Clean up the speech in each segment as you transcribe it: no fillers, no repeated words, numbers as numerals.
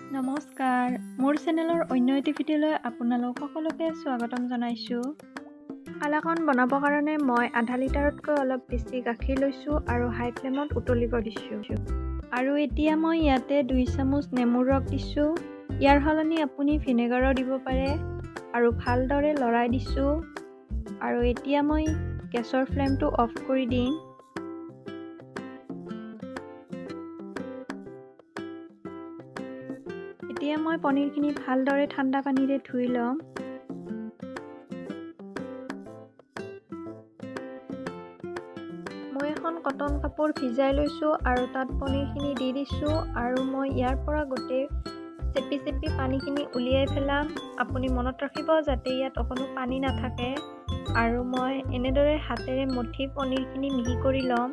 নমস্কাৰ, মোৰ চেনেলৰ অন্য এটি ভিডিঅ'লৈ আপোনালোক সকলোকে স্বাগতম জনাইছোঁ। কালাকন বনাবৰ কাৰণে মই আধা লিটাৰতকৈ অলপ বেছি গাখীৰ লৈছোঁ আৰু হাই ফ্লেমত উতলিব দিছোঁ। আৰু এতিয়া মই ইয়াতে 2 চামুচ নেমুৰ ৰস দিছোঁ। ইয়াৰ সলনি আপুনি ভিনেগাৰো দিব পাৰে আৰু ভালদৰে লৰাই দিছোঁ। আৰু এতিয়া মই গেছৰ ফ্লেমটো অফ কৰি দিম। এতিয়া মই পনীৰখিনি ভালদৰে ঠাণ্ডা পানীৰে ধুই ল'ম। মই এখন কটন কাপোৰ ভিজাই লৈছোঁ আৰু তাত পনীৰখিনি দি দিছোঁ আৰু মই ইয়াৰ পৰা গোটেই চেপি পানীখিনি উলিয়াই পেলাম। আপুনি মনত ৰাখিব যাতে ইয়াত অকণো পানী নাথাকে। আৰু মই এনেদৰে হাতেৰে মঠি পনীৰখিনি মিহি কৰি ল'ম।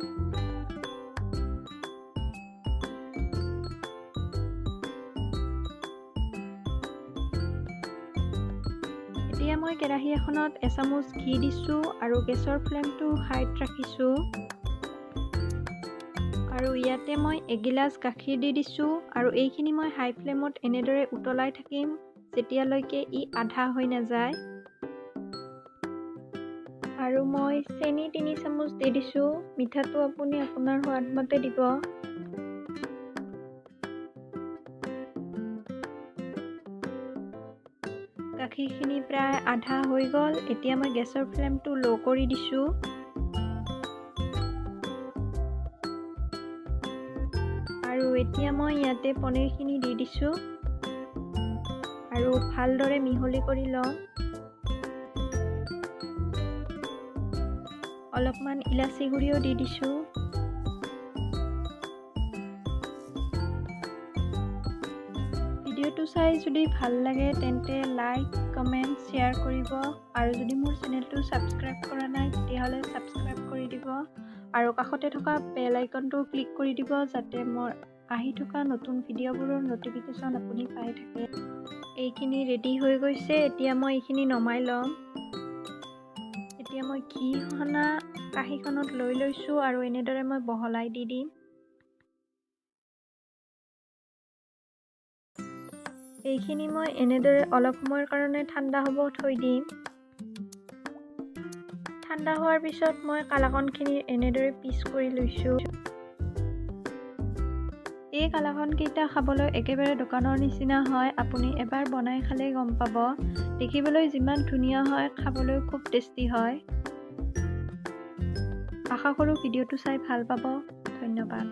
এতিয়া মই কেৰাহী এখনত এচামুচ ঘি দিছোঁ আৰু গেছৰ ফ্লেমটো হাইত ৰাখিছোঁ। আৰু ইয়াতে মই এগিলাচ গাখীৰ দি দিছোঁ আৰু এইখিনি মই হাই ফ্লেমত এনেদৰে উতলাই থাকিম যেতিয়ালৈকে ই আধা হৈ নাযায়। আৰু মই চেনি 3 চামুচ দি দিছোঁ। মিঠাটো আপুনি আপোনাৰ সোৱাদ মতে দিব। গাখীৰখিনি প্ৰায় আধা হৈ গ'ল। এতিয়া মই গেছৰ ফ্লেমটো ল' কৰি দিছোঁ। আৰু এতিয়া মই ইয়াতে পনীৰখিনি দি দিছোঁ আৰু ভালদৰে মিহলি কৰি লওঁ। অলপমান ইলাচি গুড়িও দি দিছোঁ। ভিডিঅ'টো চাই যদি ভাল লাগে তেন্তে লাইক, কমেণ্ট, শ্বেয়াৰ কৰিব আৰু যদি মোৰ চেনেলটো ছাবস্ক্ৰাইব কৰা নাই তেতিয়াহ'লে ছাবস্ক্ৰাইব কৰি দিব আৰু কাষতে থকা বেল আইকনটো ক্লিক কৰি দিব যাতে মোৰ আহি থকা নতুন ভিডিঅ'বোৰৰ ন'টিফিকেশ্যন আপুনি পাই থাকে। এইখিনি ৰেডি হৈ গৈছে। এতিয়া মই এইখিনি নমাই ল'ম। এতিয়া মই ঘি সনা কাঁহীখনত লৈ লৈছোঁ আৰু এনেদৰে মই বহলাই দি দিম। এইখিনি মই এনেদৰে অলপ সময়ৰ কাৰণে ঠাণ্ডা হ'ব থৈ দিম। ঠাণ্ডা হোৱাৰ পিছত মই কালাকনখিনি এনেদৰে পিচ কৰি লৈছোঁ। এই কালাকনকেইটা খাবলৈ একেবাৰে দোকানৰ নিচিনা হয়। আপুনি এবাৰ বনাই খালেই গম পাব। দেখিবলৈ যিমান ধুনীয়া হয় খাবলৈ খুব টেষ্টি হয়। আশা কৰোঁ ভিডিঅ'টো চাই ভাল পাব। ধন্যবাদ।